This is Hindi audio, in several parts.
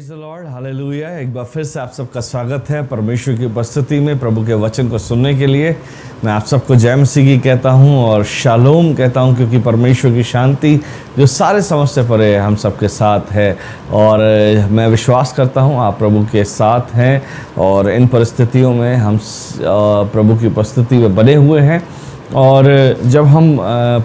Praise the Lord, hallelujah. एक बार फिर से आप सबका स्वागत है परमेश्वर की उपस्थिति में प्रभु के वचन को सुनने के लिए। मैं आप सबको जय मसीह की कहता हूं और शालोम कहता हूं, क्योंकि परमेश्वर की शांति जो सारे समझ से परे हम सबके साथ है। और मैं विश्वास करता हूं आप प्रभु के साथ हैं और इन परिस्थितियों में हम प्रभु की उपस्थिति में बने हुए हैं। और जब हम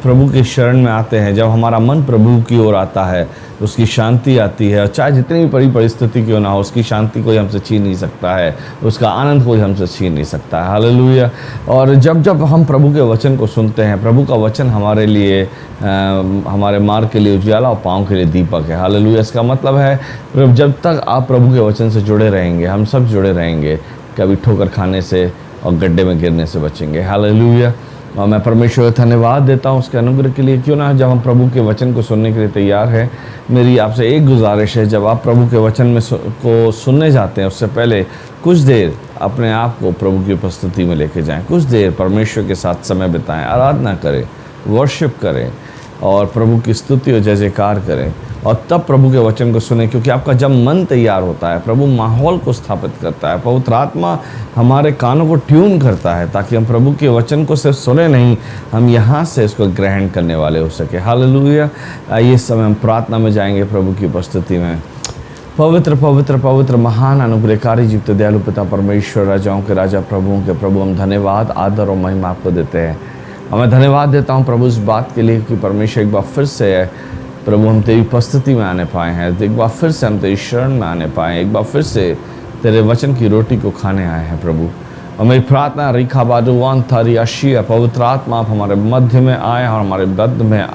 प्रभु की शरण में आते हैं, जब हमारा मन प्रभु की ओर आता है, उसकी शांति आती है। चाहे जितनी भी बड़ी परिस्थिति क्यों ना हो, उसकी शांति कोई हमसे छीन नहीं सकता है, उसका आनंद कोई हमसे छीन नहीं सकता है। हालेलुया। और जब जब हम प्रभु के वचन को सुनते हैं, प्रभु का वचन हमारे लिए हमारे मार्ग के लिए उजियाला और पाँव के लिए दीपक है। हालेलुया। इसका मतलब है जब तक आप प्रभु के वचन से जुड़े रहेंगे, हम सब जुड़े रहेंगे, कभी ठोकर खाने से और गड्ढे में गिरने से बचेंगे। हालेलुया। और मैं परमेश्वर का धन्यवाद देता हूँ उसके अनुग्रह के लिए। क्यों ना जब हम प्रभु के वचन को सुनने के लिए तैयार हैं, मेरी आपसे एक गुजारिश है, जब आप प्रभु के वचन में को सुनने जाते हैं, उससे पहले कुछ देर अपने आप को प्रभु की उपस्थिति में लेके जाएं। कुछ देर परमेश्वर के साथ समय बिताएं, आराधना करें, वर्शिप करें और प्रभु की स्तुति और जय जयकार करें, और तब प्रभु के वचन को सुने। क्योंकि आपका जब मन तैयार होता है, प्रभु माहौल को स्थापित करता है, पवित्र आत्मा हमारे कानों को ट्यून करता है, ताकि हम प्रभु के वचन को सिर्फ सुने नहीं, हम यहाँ से इसको ग्रहण करने वाले हो सके। हालेलुया। ये समय हम प्रार्थना में जाएंगे प्रभु की उपस्थिति में। पवित्र पवित्र पवित्र महान अनुग्रहकारी जीवित दयालु पिता परमेश्वर, राजाओं के राजा, प्रभुओं के प्रभु, हम धन्यवाद, आदर और महिमा आपको देते हैं। और मैं धन्यवाद देता हूँ प्रभु इस बात के लिए कि परमेश्वर एक बार फिर से प्रभु हम तेरी उपस्थिति में आने पाए हैं, एक बार फिर से हम तेरी शरण में आने पाए, एक बार फिर से तेरे वचन की रोटी को खाने आए हैं प्रभु। और मेरी प्रार्थना रिखा बादुवान थारी आशिया, पवित्र आत्मा आप हमारे मध्य में आए और हमारे मध्य में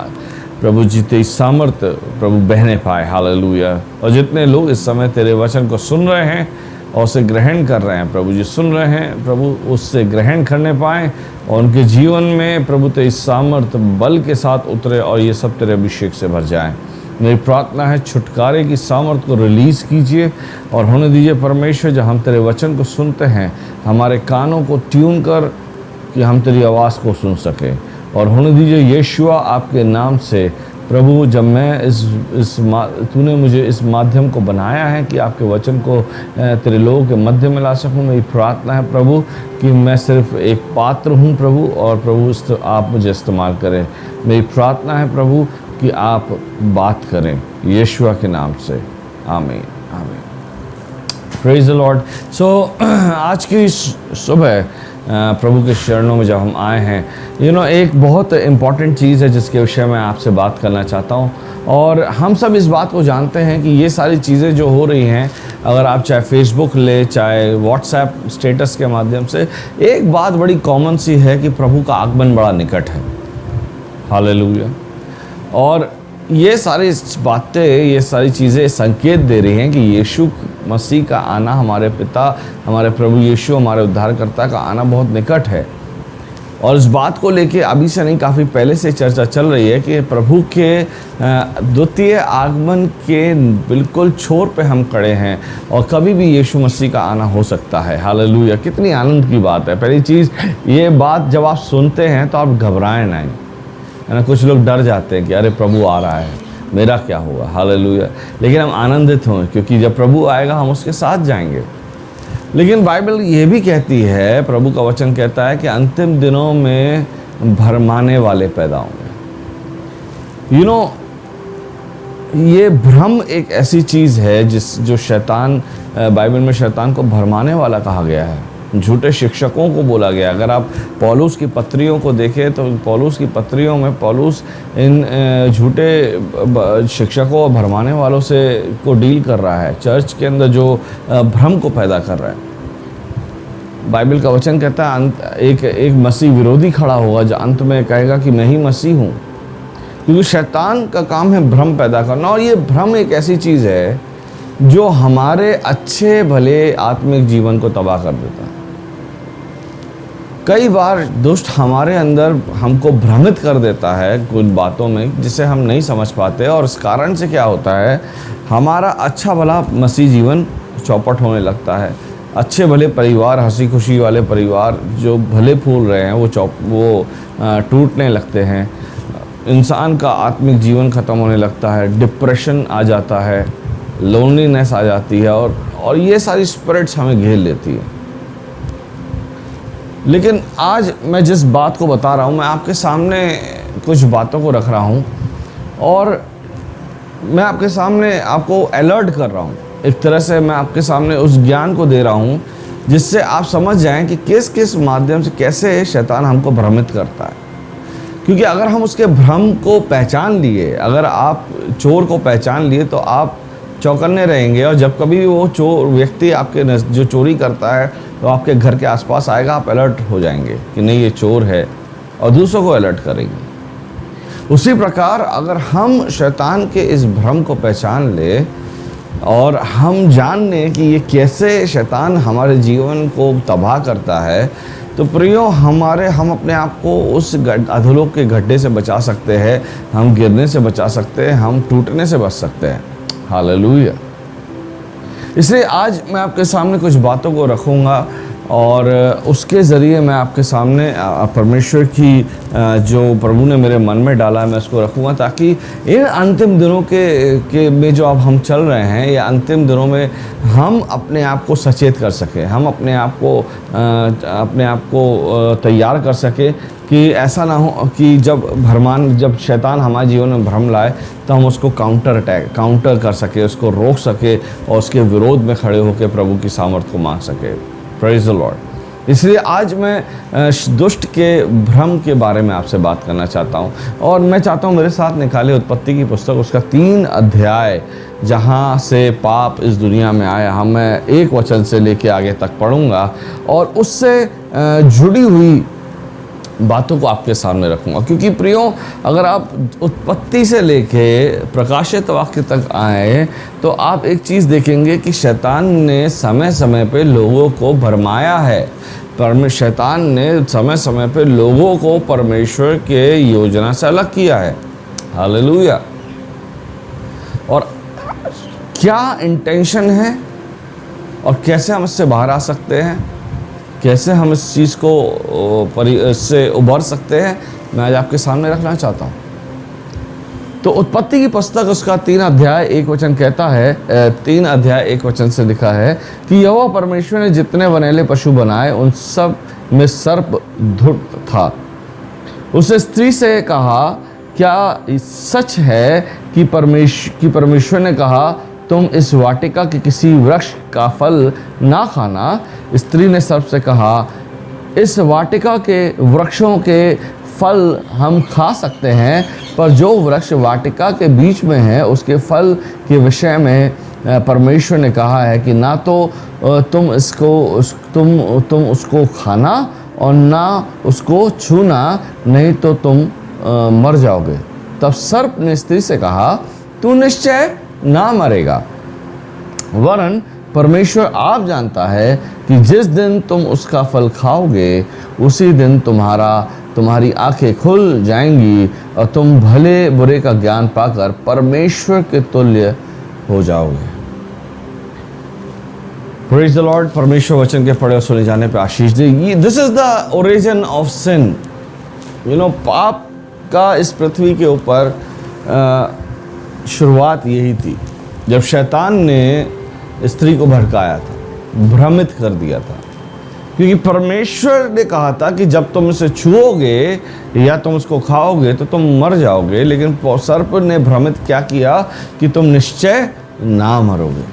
प्रभु जी तेरी सामर्थ्य प्रभु बहने पाए। हालेलुया। और जितने लोग इस समय तेरे वचन को सुन रहे हैं और उसे ग्रहण कर रहे हैं, प्रभु जी सुन रहे हैं, प्रभु उससे ग्रहण करने पाएँ और उनके जीवन में प्रभु तेरी सामर्थ बल के साथ उतरे और ये सब तेरे अभिषेक से भर जाएं। मेरी प्रार्थना है छुटकारे की सामर्थ को रिलीज़ कीजिए और होने दीजिए परमेश्वर, जब हम तेरे वचन को सुनते हैं, हमारे कानों को ट्यून कर कि हम तेरी आवाज़ को सुन सकें। और होने दीजिए यीशुआ आपके नाम से प्रभु, जब मैं तूने मुझे इस माध्यम को बनाया है कि आपके वचन को तेरे लोगों के मध्य में ला सकूं, मेरी प्रार्थना है प्रभु कि मैं सिर्फ एक पात्र हूं प्रभु, और प्रभु आप मुझे इस्तेमाल करें। मेरी प्रार्थना है प्रभु कि आप बात करें यीशुआ के नाम से। आमीन आमीन। Praise the Lord. सो आज की सुबह प्रभु के चरणों में जब हम आए हैं, एक बहुत इम्पॉर्टेंट चीज़ है जिसके विषय में आपसे बात करना चाहता हूँ। और हम सब इस बात को जानते हैं कि ये सारी चीज़ें जो हो रही हैं, अगर आप चाहे फेसबुक ले, चाहे व्हाट्सएप स्टेटस के माध्यम से, एक बात बड़ी कॉमन सी है कि प्रभु का आगमन बड़ा निकट है। हालेलुया। और ये सारी बातें, ये सारी चीज़ें संकेत दे रही हैं कि यीशु मसीह का आना, हमारे पिता, हमारे प्रभु यीशु, हमारे उद्धारकर्ता का आना बहुत निकट है। और इस बात को लेके अभी से नहीं, काफ़ी पहले से चर्चा चल रही है कि प्रभु के द्वितीय आगमन के बिल्कुल छोर पे हम खड़े हैं और कभी भी यीशु मसीह का आना हो सकता है। हालेलुया। कितनी आनंद की बात है। पहली चीज़, ये बात जब आप सुनते हैं तो आप घबराएं नहीं, है ना। कुछ लोग डर जाते हैं कि अरे प्रभु आ रहा है, मेरा क्या होगा। हालेलुया। लेकिन हम आनंदित हों, क्योंकि जब प्रभु आएगा हम उसके साथ जाएंगे। लेकिन बाइबल ये भी कहती है, प्रभु का वचन कहता है कि अंतिम दिनों में भरमाने वाले पैदा होंगे। ये भ्रम एक ऐसी चीज़ है जो शैतान, बाइबल में शैतान को भरमाने वाला कहा गया है, झूठे शिक्षकों को बोला गया। अगर आप पौलुस की पत्रियों को देखें तो पौलुस की पत्रियों में पौलुस इन झूठे शिक्षकों और भरमाने वालों से को डील कर रहा है, चर्च के अंदर जो भ्रम को पैदा कर रहा है। बाइबल का वचन कहता है एक मसीह विरोधी खड़ा होगा जो अंत में कहेगा कि मैं ही मसीह हूँ। क्योंकि शैतान का काम है भ्रम पैदा करना, और ये भ्रम एक ऐसी चीज़ है जो हमारे अच्छे भले आत्मिक जीवन को तबाह कर देता है। कई बार दुष्ट हमारे अंदर हमको भ्रमित कर देता है कुछ बातों में जिसे हम नहीं समझ पाते, और इस कारण से क्या होता है, हमारा अच्छा भला मसीह जीवन चौपट होने लगता है। अच्छे भले परिवार, हंसी खुशी वाले परिवार जो भले फूल रहे हैं, वो टूटने लगते हैं। इंसान का आत्मिक जीवन ख़त्म होने लगता है, डिप्रेशन आ जाता है, लोनलीनेस आ जाती है और ये सारी स्पिरिट्स हमें घेर लेती है। लेकिन आज मैं जिस बात को बता रहा हूँ, मैं आपके सामने कुछ बातों को रख रहा हूँ और मैं आपके सामने आपको अलर्ट कर रहा हूँ। एक तरह से मैं आपके सामने उस ज्ञान को दे रहा हूँ जिससे आप समझ जाएं कि किस किस माध्यम से कैसे शैतान हमको भ्रमित करता है। क्योंकि अगर हम उसके भ्रम को पहचान लिए, अगर आप चोर को पहचान लिए तो आप चौकन्ने रहेंगे, और जब कभी वो चोर व्यक्ति आपके जो चोरी करता है तो आपके घर के आसपास आएगा, आप अलर्ट हो जाएंगे कि नहीं ये चोर है, और दूसरों को अलर्ट करेंगे। उसी प्रकार अगर हम शैतान के इस भ्रम को पहचान ले और हम जान लें कि ये कैसे शैतान हमारे जीवन को तबाह करता है, तो प्रियो हम अपने आप को उस अधोलोक के गड्ढे से बचा सकते हैं, हम गिरने से बचा सकते हैं, हम टूटने से बच सकते हैं। हालेलुया। इसलिए आज मैं आपके सामने कुछ बातों को रखूँगा और उसके ज़रिए मैं आपके सामने परमेश्वर की जो प्रभु ने मेरे मन में डाला है मैं उसको रखूँगा, ताकि इन अंतिम दिनों के में जो अब हम चल रहे हैं, ये अंतिम दिनों में हम अपने आप को सचेत कर सकें, हम अपने आप को तैयार कर सकें कि ऐसा ना हो कि जब शैतान हमारे जीवन में भ्रम लाए तो हम उसको काउंटर कर सके, उसको रोक सके और उसके विरोध में खड़े होकर प्रभु की सामर्थ को मांग सके। Praise the Lord. इसलिए आज मैं दुष्ट के भ्रम के बारे में आपसे बात करना चाहता हूँ, और मैं चाहता हूँ मेरे साथ निकाले उत्पत्ति की पुस्तक, उसका 3 अध्याय, जहाँ से पाप इस दुनिया में आया। मैं 1 वचन से लेके आगे तक पढ़ूँगा और उससे जुड़ी हुई बातों को आपके सामने रखूँगा। क्योंकि प्रियो, अगर आप उत्पत्ति से लेके प्रकाशित वाक्य तक आए तो आप एक चीज़ देखेंगे कि शैतान ने समय समय पे लोगों को भरमाया है। शैतान ने समय समय पे लोगों को परमेश्वर के योजना से अलग किया है। हालेलुया। और क्या इंटेंशन है और कैसे हम इससे बाहर आ सकते हैं, कैसे हम इस चीज़ को इससे उबर सकते हैं, मैं आज आपके सामने रखना चाहता हूँ। तो उत्पत्ति की पुस्तक उसका 3 अध्याय 1 वचन कहता है, 3 अध्याय 1 वचन से लिखा है कि यहोवा परमेश्वर ने जितने वनैले पशु बनाए उन सब में सर्प धूर्त था। उसने स्त्री से कहा, क्या सच है कि परमेश्वर ने कहा तुम इस वाटिका के किसी वृक्ष का फल ना खाना? स्त्री ने सर्प से कहा, इस वाटिका के वृक्षों के फल हम खा सकते हैं, पर जो वृक्ष वाटिका के बीच में है उसके फल के विषय में परमेश्वर ने कहा है कि ना तो तुम उसको खाना और ना उसको छूना, नहीं तो तुम मर जाओगे। तब सर्प ने स्त्री से कहा, तू निश्चय ना मरेगा, वरन परमेश्वर आप जानता है कि जिस दिन तुम उसका फल खाओगे उसी दिन तुम्हारी आंखें खुल जाएंगी और तुम भले बुरे का ज्ञान पाकर परमेश्वर के तुल्य हो जाओगे। Praise the lord. परमेश्वर वचन के पढ़े और सुने जाने पे आशीष दे। This is the origin of sin. पाप का इस पृथ्वी के ऊपर शुरुआत यही थी, जब शैतान ने स्त्री को भड़काया था, भ्रमित कर दिया था। क्योंकि परमेश्वर ने कहा था कि जब तुम इसे छुओगे या तुम उसको खाओगे तो तुम मर जाओगे, लेकिन सर्प ने भ्रमित क्या किया कि तुम निश्चय ना मरोगे।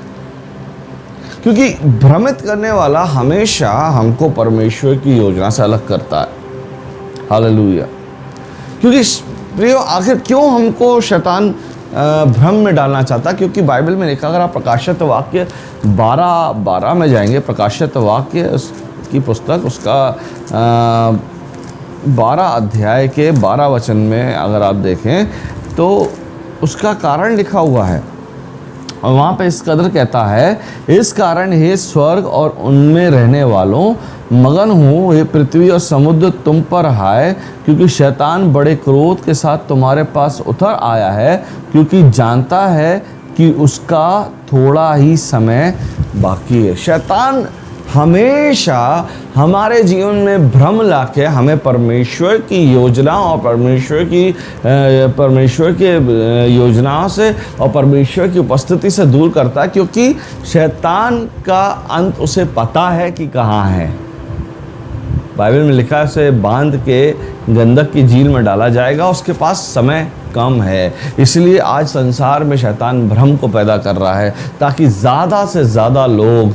क्योंकि भ्रमित करने वाला हमेशा हमको परमेश्वर की योजना से अलग करता है। हालेलुया। क्योंकि प्रियो, आखिर क्यों हमको शैतान भ्रम में डालना चाहता? क्योंकि बाइबल में लिखा, अगर आप प्रकाशित वाक्य 12 में जाएंगे, प्रकाशित वाक्य की पुस्तक उसका 12 अध्याय के 12 वचन में अगर आप देखें तो उसका कारण लिखा हुआ है, और वहाँ पे इस कदर कहता है, इस कारण हे स्वर्ग और उनमें रहने वालों मगन हूँ, हे पृथ्वी और समुद्र तुम पर हाय, क्योंकि शैतान बड़े क्रोध के साथ तुम्हारे पास उतर आया है, क्योंकि जानता है कि उसका थोड़ा ही समय बाकी है। शैतान हमेशा हमारे जीवन में भ्रम लाके हमें परमेश्वर की योजना और परमेश्वर के योजनाओं से और परमेश्वर की उपस्थिति से दूर करता है, क्योंकि शैतान का अंत उसे पता है कि कहाँ है। बाइबल में लिखा है उसे बांध के गंधक की झील में डाला जाएगा, उसके पास समय कम है। इसलिए आज संसार में शैतान भ्रम को पैदा कर रहा है ताकि ज़्यादा से ज़्यादा लोग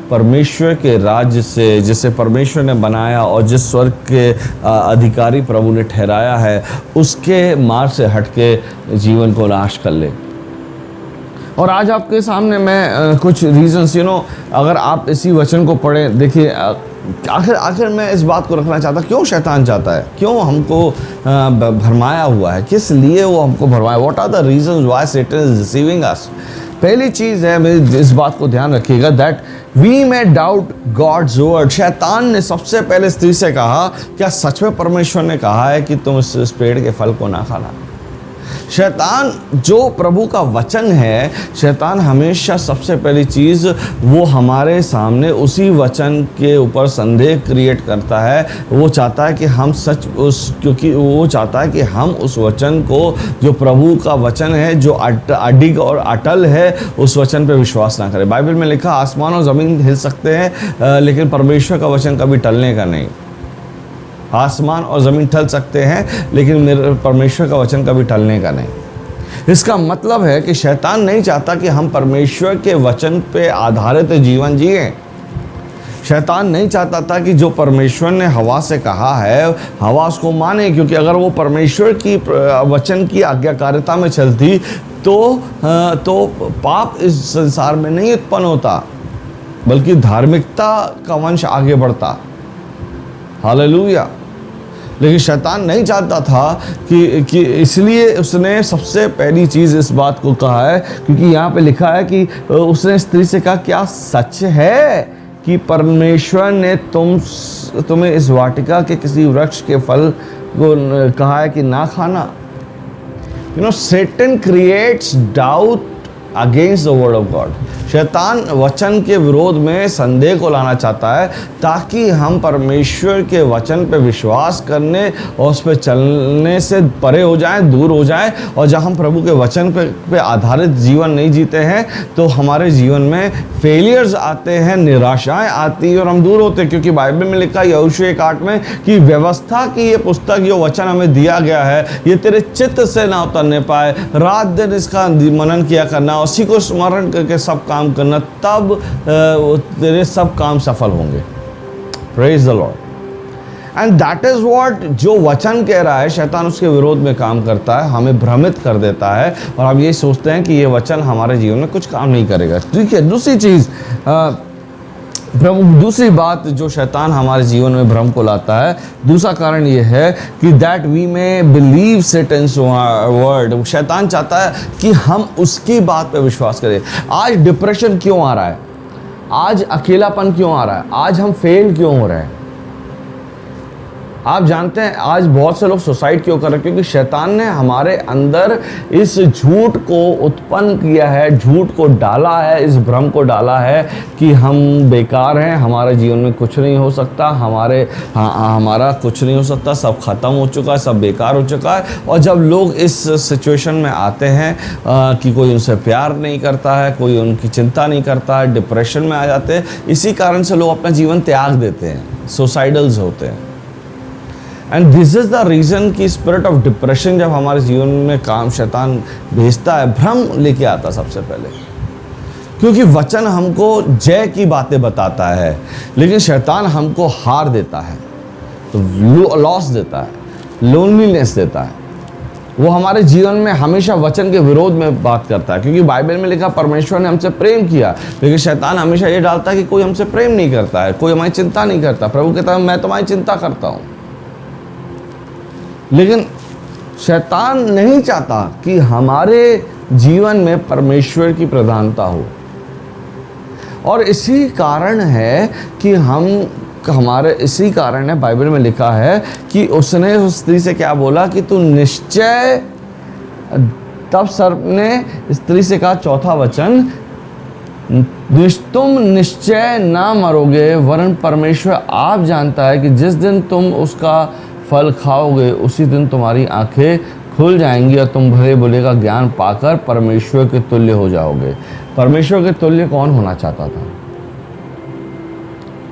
परमेश्वर के राज्य से, जिसे परमेश्वर ने बनाया और जिस स्वर्ग के अधिकारी प्रभु ने ठहराया है, उसके मार्ग से हटके जीवन को नाश कर ले। और आज आपके सामने मैं कुछ रीजंस अगर आप इसी वचन को पढ़ें, देखिए आखिर मैं इस बात को रखना चाहता, क्यों शैतान चाहता है, क्यों हमको भरमाया हुआ है, किस लिए वो हमको भरमाया, what are the reasons why Satan is deceiving us. पहली चीज़ है, मेरी इस बात को ध्यान रखिएगा, that we may doubt God's word. शैतान ने सबसे पहले स्त्री से कहा, क्या सच में परमेश्वर ने कहा है कि तुम इस पेड़ के फल को ना खाना। शैतान जो प्रभु का वचन है, शैतान हमेशा सबसे पहली चीज़ वो हमारे सामने उसी वचन के ऊपर संदेह क्रिएट करता है। वो चाहता है कि हम क्योंकि वो चाहता है कि हम उस वचन को, जो प्रभु का वचन है, जो अडिग और अटल है, उस वचन पे विश्वास ना करें। बाइबल में लिखा आसमान और ज़मीन हिल सकते हैं लेकिन परमेश्वर का वचन कभी टलने का नहीं। आसमान और ज़मीन टल सकते हैं लेकिन मेरे परमेश्वर का वचन कभी टलने का नहीं। इसका मतलब है कि शैतान नहीं चाहता कि हम परमेश्वर के वचन पे आधारित जीवन जिएं। शैतान नहीं चाहता था कि जो परमेश्वर ने हवा से कहा है हवा उसको माने, क्योंकि अगर वो परमेश्वर की वचन की आज्ञाकारिता में चलती तो पाप इस संसार में नहीं उत्पन्न होता, बल्कि धार्मिकता का वंश आगे बढ़ता। हालेलुया। लेकिन शैतान नहीं चाहता था कि इसलिए उसने सबसे पहली चीज़ इस बात को कहा है, क्योंकि यहाँ पे लिखा है कि उसने स्त्री से कहा, क्या सच है कि परमेश्वर ने तुम्हें इस वाटिका के किसी वृक्ष के फल को कहा है कि ना खाना। Satan creates doubt against the word of God। शैतान वचन के विरोध में संदेह को लाना चाहता है ताकि हम परमेश्वर के वचन पे विश्वास करने और उस पर चलने से परे हो जाएं, दूर हो जाएं। और जब हम प्रभु के वचन पे आधारित जीवन नहीं जीते हैं तो हमारे जीवन में फेलियर्स आते हैं, निराशाएं आती हैं और हम दूर होते हैं। क्योंकि बाइबल में लिखा है यहोशू 1:8 में कि व्यवस्था की ये पुस्तक, जो वचन हमें दिया गया है, ये तेरे चित्त से ना उतरने पाए, रात दिन इसका मनन किया करना, उसी को स्मरण करके सब काम करना, तब तेरे सब काम सफल होंगे। Praise the Lord. And that is what, जो वचन कह रहा है शैतान उसके विरोध में काम करता है, हमें भ्रमित कर देता है और हम ये सोचते हैं कि ये वचन हमारे जीवन में कुछ काम नहीं करेगा। ठीक है। दूसरी चीज़, दूसरी बात जो शैतान हमारे जीवन में भ्रम को लाता है, दूसरा कारण ये है कि दैट वी में बिलीव सैटन्स वर्ड। शैतान चाहता है कि हम उसकी बात पे विश्वास करें। आज डिप्रेशन क्यों आ रहा है, आज अकेलापन क्यों आ रहा है, आज हम फेल क्यों हो रहे हैं? आप जानते हैं आज बहुत से लोग सुसाइड क्यों कर रहे हैं? क्योंकि शैतान ने हमारे अंदर इस झूठ को उत्पन्न किया है, झूठ को डाला है, इस भ्रम को डाला है कि हम बेकार हैं, हमारे जीवन में कुछ नहीं हो सकता, हमारा कुछ नहीं हो सकता, सब खत्म हो चुका है, सब बेकार हो चुका है। और जब लोग इस सिचुएशन में आते हैं कि कोई उनसे प्यार नहीं करता है, कोई उनकी चिंता नहीं करता है, डिप्रेशन में आ जाते हैं। इसी कारण से लोग अपना जीवन त्याग देते हैं, सुसाइडल्स होते हैं। And this is the reason कि स्पिरिट ऑफ डिप्रेशन जब हमारे जीवन में काम शैतान भेजता है, भ्रम लेके आता सबसे पहले, क्योंकि वचन हमको जय की बातें बताता है लेकिन शैतान हमको हार देता है, तो लॉस देता है, लोनलीनेस देता है। वो हमारे जीवन में हमेशा वचन के विरोध में बात करता है, क्योंकि बाइबल में लिखा परमेश्वर ने हमसे प्रेम किया, लेकिन शैतान हमेशा ये डालता है कि कोई हमसे प्रेम नहीं करता है, कोई हमारी चिंता नहीं करता। प्रभु कहता है मैं तुम्हारी चिंता करता हूँ। लेकिन शैतान नहीं चाहता कि हमारे जीवन में परमेश्वर की प्रधानता हो, और इसी कारण है कि इसी कारण है बाइबल में लिखा है कि उसने उस स्त्री से क्या बोला कि तू निश्चय, तब सर्प ने स्त्री से कहा, चौथा वचन, तुम निश्चय ना मरोगे, वरन परमेश्वर आप जानता है कि जिस दिन तुम उसका फल खाओगे उसी दिन तुम्हारी आंखें खुल जाएंगी और तुम भले बुरे का ज्ञान पाकर परमेश्वर के तुल्य हो जाओगे। परमेश्वर के तुल्य कौन होना चाहता था?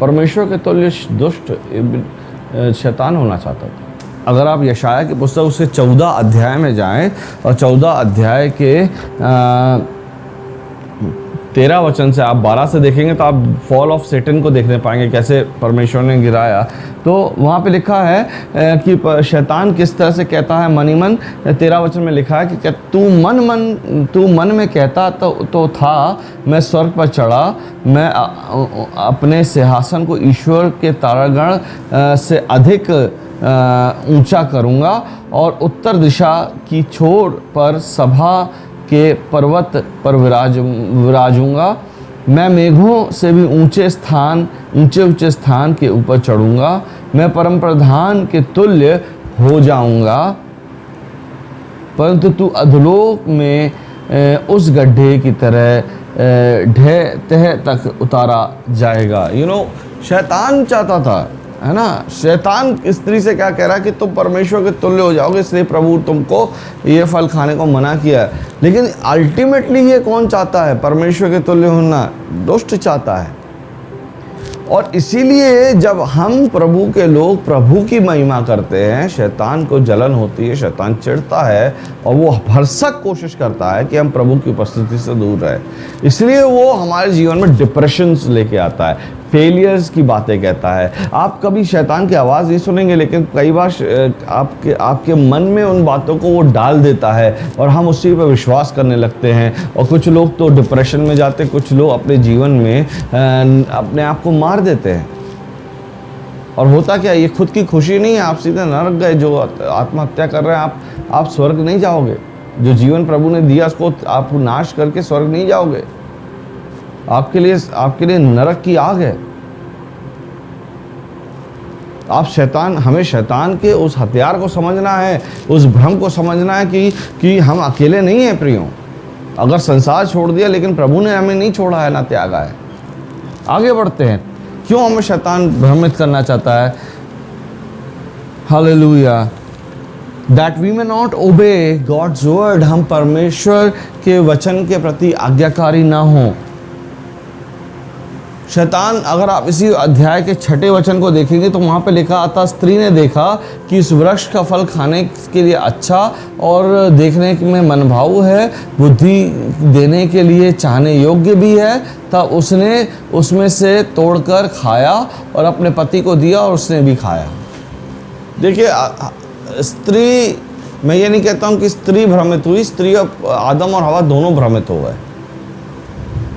परमेश्वर के तुल्य दुष्ट शैतान होना चाहता था। अगर आप यशाया की पुस्तक उसके 14 अध्याय में जाएं और 14 अध्याय के 13 वचन से आप 12 से देखेंगे तो आप फॉल ऑफ सेटन को देखने पाएंगे, कैसे परमेश्वर ने गिराया। तो वहाँ पे लिखा है कि शैतान किस तरह से कहता है मन ही मन। 13 वचन में लिखा है कि तू मन में कहता तो था मैं स्वर्ग पर चढ़ा, मैं अपने सिंहासन को ईश्वर के तारागण से अधिक ऊंचा करूँगा और उत्तर दिशा की छोर पर सभा के पर्वत पर विराजूंगा। मैं मेघों से भी ऊंचे स्थान के ऊपर चढ़ूंगा। मैं परम प्रधान के तुल्य हो जाऊंगा, परंतु तू अधोलोक में उस गड्ढे की तरह तह तक उतारा जाएगा। शैतान चाहता था, है ना, शैतान स्त्री से क्या कह रहा है कि तुम परमेश्वर के तुल्य हो जाओगे, इसलिए प्रभु तुमको ये फल खाने को मना किया है। लेकिन अल्टीमेटली ये कौन चाहता है? परमेश्वर के तुल्य होना दुष्ट चाहता है। और इसीलिए जब हम प्रभु के लोग प्रभु की महिमा करते हैं, शैतान को जलन होती है, शैतान चिढ़ता है और वो भरसक कोशिश करता है कि हम प्रभु की उपस्थिति से दूर रहे। इसलिए वो हमारे जीवन में डिप्रेशन लेके आता है, फेलियर्स की बातें कहता है। आप कभी शैतान की आवाज़ नहीं सुनेंगे, लेकिन कई बार आपके मन में उन बातों को वो डाल देता है और हम उसी पर विश्वास करने लगते हैं। और कुछ लोग तो डिप्रेशन में जाते, कुछ लोग अपने जीवन में अपने आप को मार देते हैं। और होता क्या, ये खुद की खुशी नहीं है, आप सीधे नरक गए। जो आत्महत्या कर रहे हैं, आप स्वर्ग नहीं जाओगे। जो जीवन प्रभु ने दिया उसको आप नाश करके स्वर्ग नहीं जाओगे। आपके लिए नरक की आग है। हमें शैतान के उस हथियार को समझना है, उस भ्रम को समझना है कि हम अकेले नहीं हैं प्रियो। अगर संसार छोड़ दिया, लेकिन प्रभु ने हमें नहीं छोड़ा है, ना त्यागा है। आगे बढ़ते हैं। क्यों हमें शैतान भ्रमित करना चाहता है? Hallelujah. That we may not obey God's word, हम परमेश्वर के वचन के प्रति आज्ञाकारी ना हों। शैतान, अगर आप इसी अध्याय के 6 वचन को देखेंगे तो वहाँ पे लिखा आता, स्त्री ने देखा कि इस वृक्ष का फल खाने के लिए अच्छा और देखने में मनभाऊ है, बुद्धि देने के लिए चाहने योग्य भी है, तब उसने उसमें से तोड़कर खाया और अपने पति को दिया और उसने भी खाया। देखिए, स्त्री, मैं ये नहीं कहता हूँ कि स्त्री भ्रमित हुई, स्त्री आदम और हवा दोनों भ्रमित हो गए।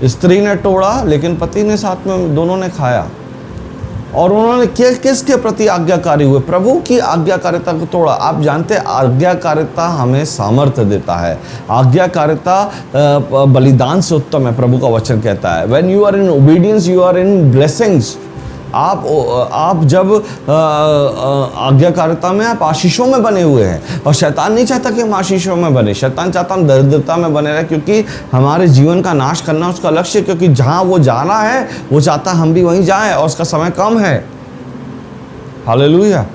स्त्री ने तोड़ा, लेकिन पति ने साथ में दोनों ने खाया। और उन्होंने किसके प्रति आज्ञाकारी हुए? प्रभु की आज्ञाकारिता को तोड़ा। आप जानते हैं, आज्ञाकारिता हमें सामर्थ्य देता है। आज्ञाकारिता बलिदान से उत्तम है, प्रभु का वचन कहता है। When you are in obedience, you are in blessings। आप जब आज्ञाकारिता में, आप आशीषों में बने हुए हैं। और शैतान नहीं चाहता कि हम आशीषों में बने। शैतान चाहता हम दरिद्रता में बने रहे, क्योंकि हमारे जीवन का नाश करना उसका लक्ष्य। क्योंकि जहां वो जाना है, वो चाहता हम भी वहीं जाएं, और उसका समय कम है। हालेलुया।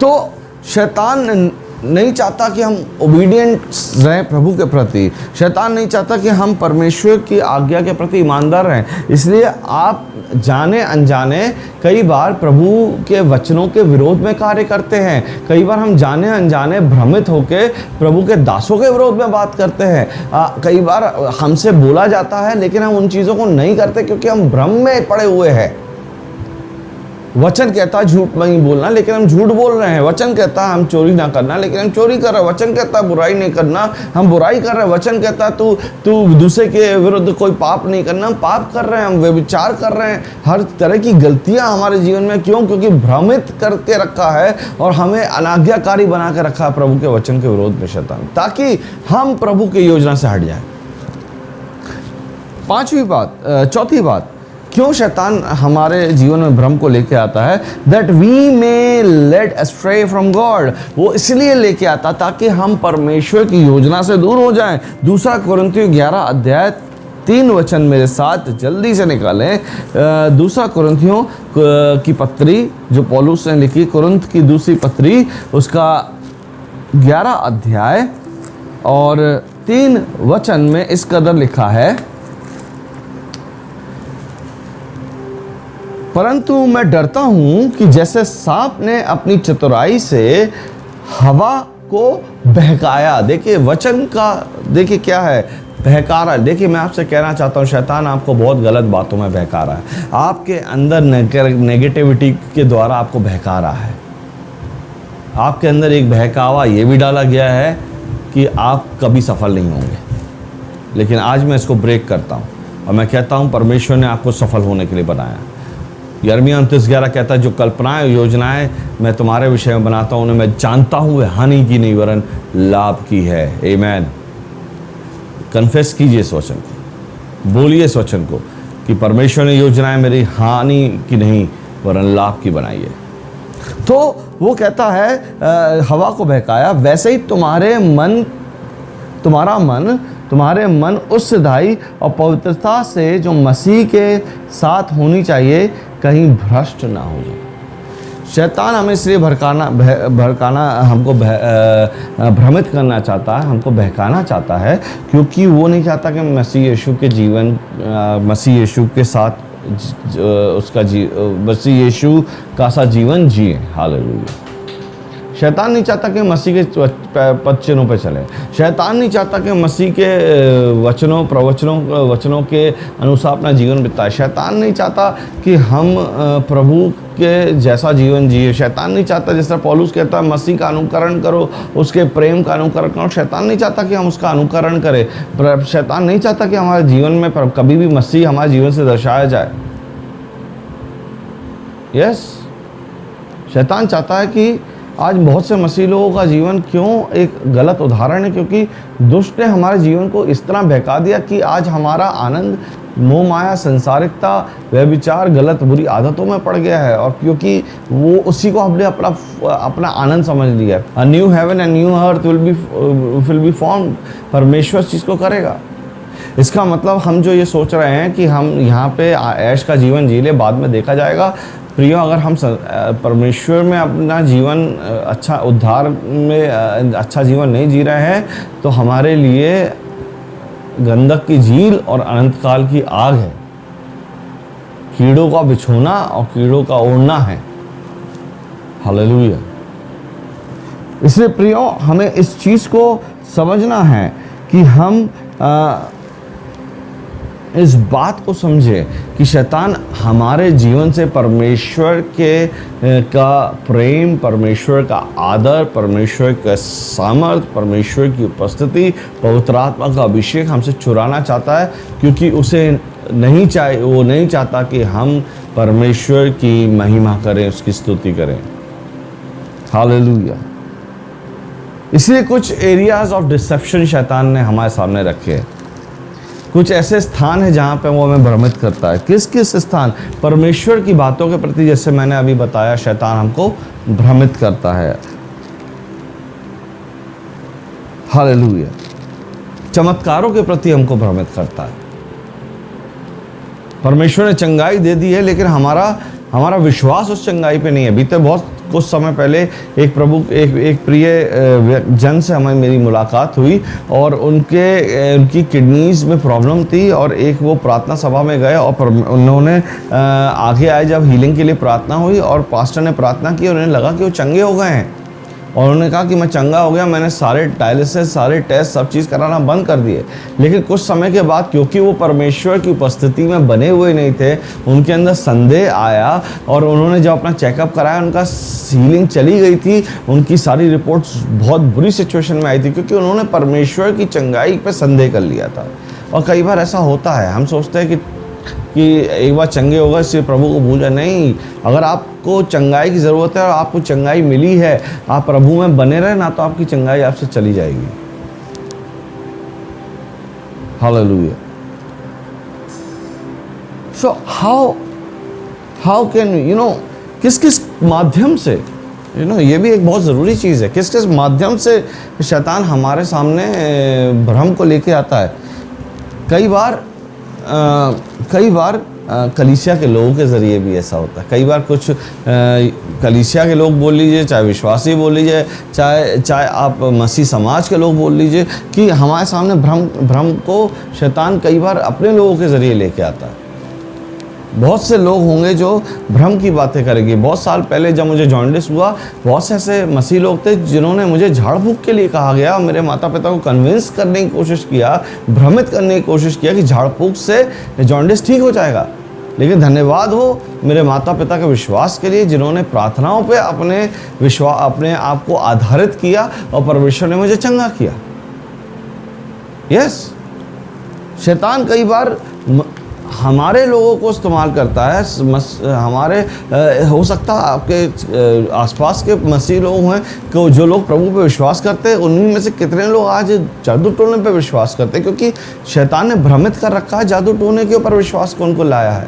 तो शैतान नहीं चाहता कि हम ओबीडिएंट रहें प्रभु के प्रति। शैतान नहीं चाहता कि हम परमेश्वर की आज्ञा के प्रति ईमानदार रहें। इसलिए आप जाने अनजाने कई बार प्रभु के वचनों के विरोध में कार्य करते हैं। कई बार हम जाने अनजाने भ्रमित होकर प्रभु के दासों के विरोध में बात करते हैं। कई बार हमसे बोला जाता है, लेकिन हम उन चीज़ों को नहीं करते क्योंकि हम भ्रम में पड़े हुए हैं। वचन कहता है झूठ नहीं बोलना, लेकिन हम झूठ बोल रहे हैं। वचन कहता है हम चोरी ना करना, लेकिन हम चोरी कर रहे हैं। वचन कहता है बुराई नहीं करना, हम बुराई कर रहे हैं। वचन कहता है तू दूसरे के विरुद्ध कोई पाप नहीं करना, हम पाप कर रहे हैं, हम व्यभिचार कर रहे हैं। हर तरह की गलतियां हमारे जीवन में। क्यों? क्योंकि भ्रमित करके रखा है और हमें अनाज्ञाकारी बना के रखा है प्रभु के वचन के विरोध में शैतान, ताकि हम प्रभु की योजना से हट जाएं। चौथी बात क्यों शैतान हमारे जीवन में भ्रम को लेके आता है? That we may let astray from God. वो इसलिए लेके आता ताकि हम परमेश्वर की योजना से दूर हो जाएं। दूसरा कुरिन्थियों 11 अध्याय 3 वचन मेरे साथ जल्दी से निकालें। दूसरा कुरिन्थियों की पत्री जो पौलुस ने लिखी, कुरिन्थ की दूसरी पत्री, उसका 11 अध्याय और 3 वचन में इस कदर लिखा है, परंतु मैं डरता हूं कि जैसे सांप ने अपनी चतुराई से हवा को बहकाया। देखिए वचन का देखिए क्या है, बहका रहा है। देखिए मैं आपसे कहना चाहता हूं, शैतान आपको बहुत गलत बातों में बहका रहा है। आपके अंदर नेगेटिविटी के द्वारा आपको बहका रहा है। आपके अंदर एक बहकावा ये भी डाला गया है कि आप कभी सफल नहीं होंगे। लेकिन आज मैं इसको ब्रेक करता हूं और मैं कहता हूं परमेश्वर ने आपको सफल होने के लिए बनाया। यिर्मयाह 29:11 कहता है, जो कल्पनाएं योजनाएं मैं तुम्हारे विषय में बनाता हूं उन्हें मैं जानता हूं, वे हानि की नहीं वरन लाभ की है। आमीन। कन्फेस कीजिए इस वचन को, बोलिए इस वचन को कि परमेश्वर ने योजनाएं मेरी हानि की नहीं वरन लाभ की बनाई है। तो वो कहता है हवा को बहकाया, वैसे ही तुम्हारे मन उस सिधाई और पवित्रता से जो मसीह के साथ होनी चाहिए कहीं भ्रष्ट ना हो जाए। शैतान हमें इसलिए भड़काना हमको भ्रमित करना चाहता है, हमको बहकाना चाहता है, क्योंकि वो नहीं चाहता कि मसीह यीशु के साथ मसीह यीशु का सा जीवन जिए। हालेलुया। शैतान नहीं चाहता कि मसीह के वचनों पे चले। शैतान नहीं चाहता कि मसीह के वचनों के अनुसार अपना जीवन बिताए। शैतान नहीं चाहता कि हम प्रभु के जैसा जीवन जिए। शैतान नहीं चाहता, जिस तरह पौलुस कहता है, मसीह का अनुकरण करो, उसके प्रेम का अनुकरण करो। शैतान नहीं चाहता कि हम उसका अनुकरण करें। शैतान नहीं चाहता कि हमारे जीवन में कभी भी मसीह हमारे जीवन से दर्शाया जाए। यस, शैतान चाहता है कि आज बहुत से मसीह लोगों का जीवन क्यों एक गलत उदाहरण है, क्योंकि दुष्ट ने हमारे जीवन को इस तरह बहका दिया कि आज हमारा आनंद मोह माया, संसारिकता, व्यभिचार, गलत बुरी आदतों में पड़ गया है। और क्योंकि वो उसी को हमने अपना आनंद समझ लिया है। A new heaven and new earth will be formed. परमेश्वर इस चीज़ को करेगा। इसका मतलब हम जो ये सोच रहे हैं कि हम यहाँ पे ऐश का जीवन जी ले, बाद में देखा जाएगा। प्रियो, अगर हम परमेश्वर में अपना जीवन अच्छा उद्धार में अच्छा जीवन नहीं जी रहे हैं तो हमारे लिए गंधक की झील और अनंत काल की आग है। कीड़ों का बिछोना और कीड़ों का ओढ़ना है। हालेलुया। इसलिए प्रियो, हमें इस चीज़ को समझना है कि हम इस बात को समझे कि शैतान हमारे जीवन से परमेश्वर का प्रेम, परमेश्वर का आदर, परमेश्वर का सामर्थ, परमेश्वर की उपस्थिति, पवित्र आत्मा का अभिषेक हमसे चुराना चाहता है, क्योंकि वो नहीं चाहता कि हम परमेश्वर की महिमा करें, उसकी स्तुति करें। हालेलुया। इसलिए कुछ एरियाज ऑफ डिसेप्शन शैतान ने हमारे सामने रखे हैं। कुछ ऐसे स्थान है जहाँ पे वो हमें भ्रमित करता है। किस स्थान? परमेश्वर की बातों के प्रति, जैसे मैंने अभी बताया, शैतान हमको भ्रमित करता है। हालेलुया। चमत्कारों के प्रति हमको भ्रमित करता है। परमेश्वर ने चंगाई दे दी है, लेकिन हमारा विश्वास उस चंगाई पे नहीं है। बीते बहुत कुछ समय पहले एक प्रिय जन से मेरी मुलाकात हुई और उनकी किडनीज में प्रॉब्लम थी और वो प्रार्थना सभा में गए और उन्होंने आगे आए जब हीलिंग के लिए प्रार्थना हुई और पास्टर ने प्रार्थना की और उन्हें लगा कि वो चंगे हो गए हैं और उन्होंने कहा कि मैं चंगा हो गया, मैंने सारे डायलिसिस, सारे टेस्ट, सब चीज़ कराना बंद कर दिए। लेकिन कुछ समय के बाद क्योंकि वो परमेश्वर की उपस्थिति में बने हुए नहीं थे, उनके अंदर संदेह आया और उन्होंने जब अपना चेकअप कराया, उनका हीलिंग चली गई थी। उनकी सारी रिपोर्ट्स बहुत बुरी सिचुएशन में आई थी क्योंकि उन्होंने परमेश्वर की चंगाई पर संदेह कर लिया था। और कई बार ऐसा होता है, हम सोचते हैं कि एक बार चंगे होगा इसलिए प्रभु को भूल जाए। नहीं, अगर आपको चंगाई की ज़रूरत है और आपको चंगाई मिली है, आप प्रभु में बने रहे ना, तो आपकी चंगाई आपसे चली जाएगी। Hallelujah. So how can you know, किस किस माध्यम से, ये भी एक बहुत ज़रूरी चीज़ है, किस किस माध्यम से शैतान हमारे सामने भ्रम को लेके आता है। कई बार कलीसिया के लोगों के ज़रिए भी ऐसा होता है। कई बार कुछ कलीसिया के लोग बोल लीजिए, चाहे विश्वासी बोल लीजिए, चाहे आप मसीह समाज के लोग बोल लीजिए, कि हमारे सामने भ्रम को शैतान कई बार अपने लोगों के ज़रिए लेके आता है। बहुत से लोग होंगे जो भ्रम की बातें करेंगे। बहुत साल पहले जब मुझे जॉन्डिस हुआ, बहुत से ऐसे मसीह लोग थे जिन्होंने मुझे झाड़ फूक के लिए कहा गया, मेरे माता पिता को कन्विंस करने की कोशिश किया, भ्रमित करने की कोशिश किया कि झाड़ फूक से जॉन्डिस ठीक हो जाएगा। लेकिन धन्यवाद हो मेरे माता पिता के विश्वास के लिए, जिन्होंने प्रार्थनाओं पे अपने आप को आधारित किया और परमेश्वर ने मुझे चंगा किया। यस, शैतान कई बार हमारे लोगों को इस्तेमाल करता है। हमारे हो सकता है आपके आसपास के मसीह लोग हैं कि जो लोग प्रभु पे विश्वास करते हैं, उन्हीं में से कितने लोग आज जादू टोने पे विश्वास करते हैं, क्योंकि शैतान ने भ्रमित कर रखा है, जादू टोने के ऊपर विश्वास कौन को लाया है।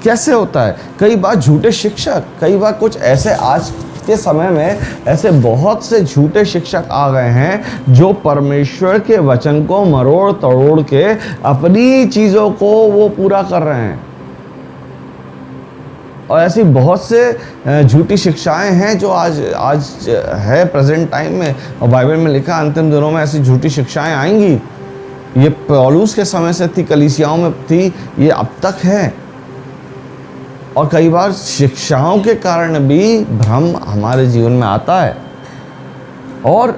कैसे होता है? कई बार झूठे शिक्षक, कई बार कुछ ऐसे आज के समय में ऐसे बहुत से झूठे शिक्षक आ गए हैं जो परमेश्वर के वचन को मरोड़ तोड़ के अपनी चीज़ों को वो पूरा कर रहे हैं। और ऐसी बहुत से झूठी शिक्षाएं हैं जो आज है प्रेजेंट टाइम में, और बाइबल में लिखा अंतिम दिनों में ऐसी झूठी शिक्षाएं आएंगी। ये पौलुस के समय से थी, कलीसियाओं में थी, ये अब तक है। और कई बार शिक्षाओं के कारण भी भ्रम हमारे जीवन में आता है। और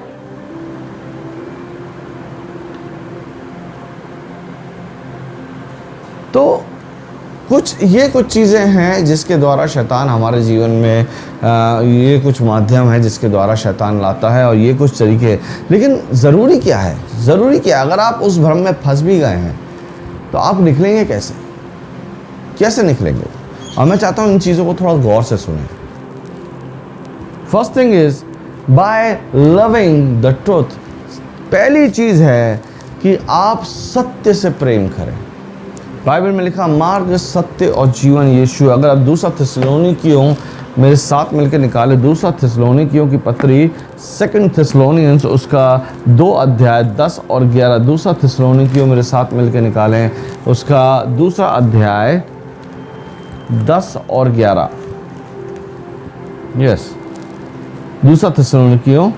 तो कुछ चीज़ें हैं जिसके द्वारा शैतान हमारे जीवन में, ये कुछ माध्यम है जिसके द्वारा शैतान लाता है, और ये कुछ तरीके। लेकिन ज़रूरी क्या है? अगर आप उस भ्रम में फंस भी गए हैं तो आप निकलेंगे कैसे निकलेंगे? और मैं चाहता हूँ इन चीज़ों को थोड़ा गौर से सुनें। First thing is by loving the truth. पहली चीज़ है कि आप सत्य से प्रेम करें। बाइबल में लिखा मार्ग, सत्य और जीवन यीशु। अगर आप दूसरा थिस्सलुनीकियों मेरे साथ मिलकर निकाले, दूसरा थिस्सलुनीकियों की पत्री, 2 थिस्सलुनियंस उसका 2 अध्याय 10 और 11। दूसरा थिस्सलुनीकियों मेरे साथ मिलकर निकालें, उसका दूसरा अध्याय 10 और 11। यस, दूसरा थिस्सलुनीकियों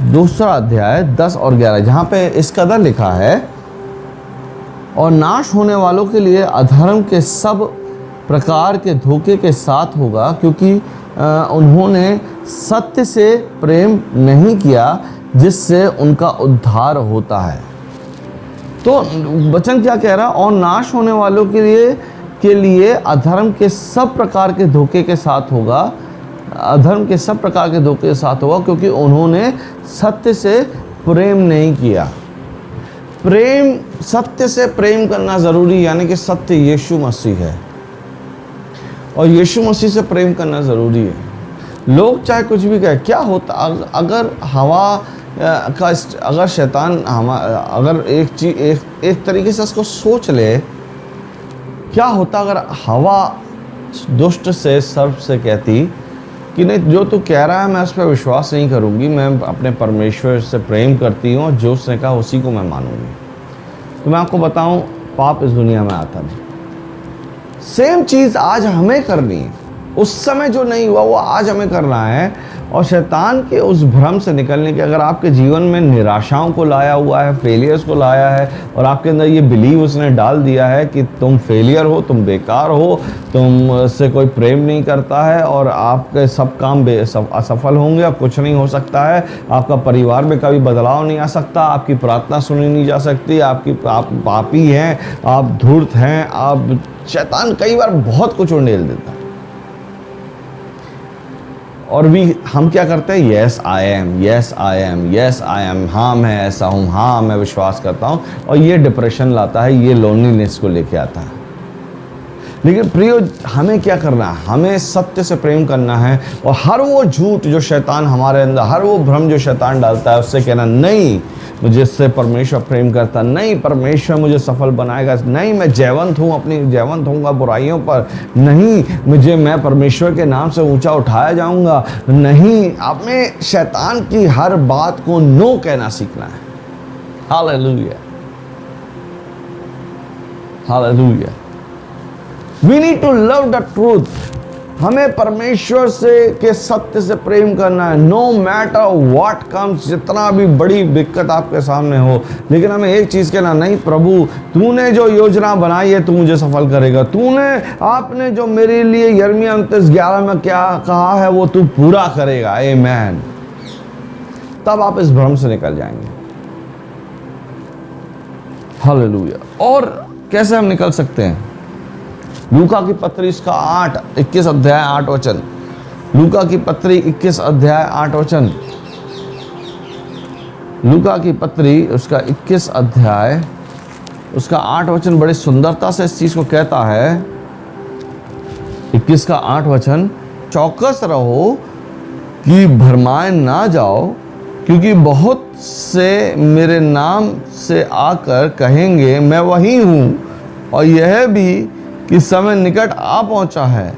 दूसरा अध्याय 10 और 11, जहाँ पे इस कदर लिखा है, और नाश होने वालों के लिए अधर्म के सब प्रकार के धोखे के साथ होगा, क्योंकि उन्होंने सत्य से प्रेम नहीं किया जिससे उनका उद्धार होता है। तो वचन क्या कह रहा है? और नाश होने वालों के लिए अधर्म के सब प्रकार के धोखे के साथ होगा, अधर्म के सब प्रकार के धोखे के साथ होगा, क्योंकि उन्होंने सत्य से प्रेम नहीं किया। सत्य से प्रेम करना ज़रूरी, यानी कि सत्य यीशु मसीह है, और यीशु मसीह से प्रेम करना ज़रूरी है। लोग चाहे कुछ भी कहे, क्या होता अगर हवा अगर शैतान अगर एक तरीके से इसको सोच ले, क्या होता अगर हवा दुष्ट से, सर्प से कहती कि नहीं, जो तू कह रहा है मैं उस पर विश्वास नहीं करूंगी, मैं अपने परमेश्वर से प्रेम करती हूँ, जो उसने कहा उसी को मैं मानूंगी। तो मैं आपको बताऊं, पाप इस दुनिया में आता नहीं। सेम चीज़ आज हमें करनी है। उस समय जो नहीं हुआ वो आज हमें करना है। और शैतान के उस भ्रम से निकलने के, अगर आपके जीवन में निराशाओं को लाया हुआ है, फेलियर्स को लाया है, और आपके अंदर ये बिलीव उसने डाल दिया है कि तुम फेलियर हो, तुम बेकार हो, तुमसे कोई प्रेम नहीं करता है, और आपके सब काम असफल होंगे, अब कुछ नहीं हो सकता है, आपका परिवार में कभी बदलाव नहीं आ सकता, आपकी प्रार्थना सुनी नहीं जा सकती, आप पापी हैं, आप धूर्त हैं, आप, शैतान कई बार बहुत कुछ उंडेल देता है। और भी हम क्या करते हैं? यस आई एम, हाँ मैं ऐसा हूँ, हाँ मैं विश्वास करता हूँ, और ये डिप्रेशन लाता है, ये लोनलीनेस को लेके आता है। लेकिन प्रियो, हमें क्या करना है? हमें सत्य से प्रेम करना है, और हर वो झूठ जो शैतान हमारे अंदर, हर वो भ्रम जो शैतान डालता है, उससे कहना नहीं, मुझे इससे परमेश्वर प्रेम करता नहीं, परमेश्वर मुझे सफल बनाएगा नहीं, मैं जयवंत हूँ, अपनी जयवंत होऊंगा बुराइयों पर नहीं, मैं परमेश्वर के नाम से ऊंचा उठाया जाऊंगा नहीं। हमें शैतान की हर बात को नो कहना सीखना है। Hallelujah, hallelujah. We need to love the truth. हमें परमेश्वर से के सत्य से प्रेम करना है, नो मैटर व्हाट कम्स, जितना भी बड़ी दिक्कत आपके सामने हो। लेकिन हमें एक चीज़ कहना, नहीं प्रभु, तूने जो योजना बनाई है तू मुझे सफल करेगा, आपने जो मेरे लिए यिर्मयाह 29:11 में क्या कहा है वो तू पूरा करेगा। आमीन। तब आप इस भ्रम से निकल जाएंगे। हालेलुया। और कैसे हम निकल सकते हैं? लूका की पत्री इसका 21 अध्याय 8 वचन। लूका की पत्री 21 अध्याय 8 वचन। लूका की पत्री उसका 21 अध्याय उसका 8 वचन बड़ी सुंदरता से इस चीज को कहता है। 21 का 8 वचन, चौकस रहो कि भरमाए ना जाओ, क्योंकि बहुत से मेरे नाम से आकर कहेंगे मैं वही हूं, और यह भी कि समय निकट आ पहुंचा है,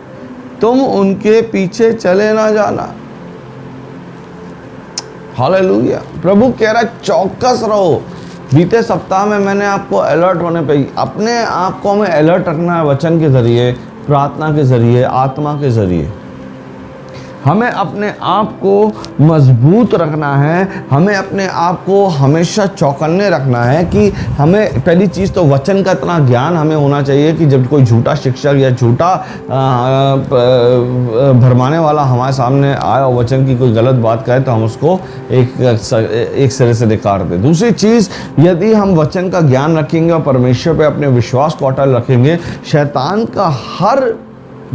तुम उनके पीछे चले ना जाना। हालेलुया। प्रभु कह रहा है चौकस रहो। बीते सप्ताह में मैंने आपको अलर्ट होने पे, अपने आप को हमें अलर्ट रखना है, वचन के जरिए, प्रार्थना के जरिए, आत्मा के जरिए। हमें अपने आप को मजबूत रखना है, हमें अपने आप को हमेशा चौकन्ने रखना है कि हमें पहली चीज़ तो वचन का इतना ज्ञान हमें होना चाहिए कि जब कोई झूठा शिक्षक या झूठा भरमाने वाला हमारे सामने आए और वचन की कोई गलत बात कहे तो हम उसको एक सिरे से निकाल दें। दूसरी चीज़, यदि हम वचन का ज्ञान रखेंगे और परमेश्वर पे अपने विश्वास को अटल रखेंगे, शैतान का हर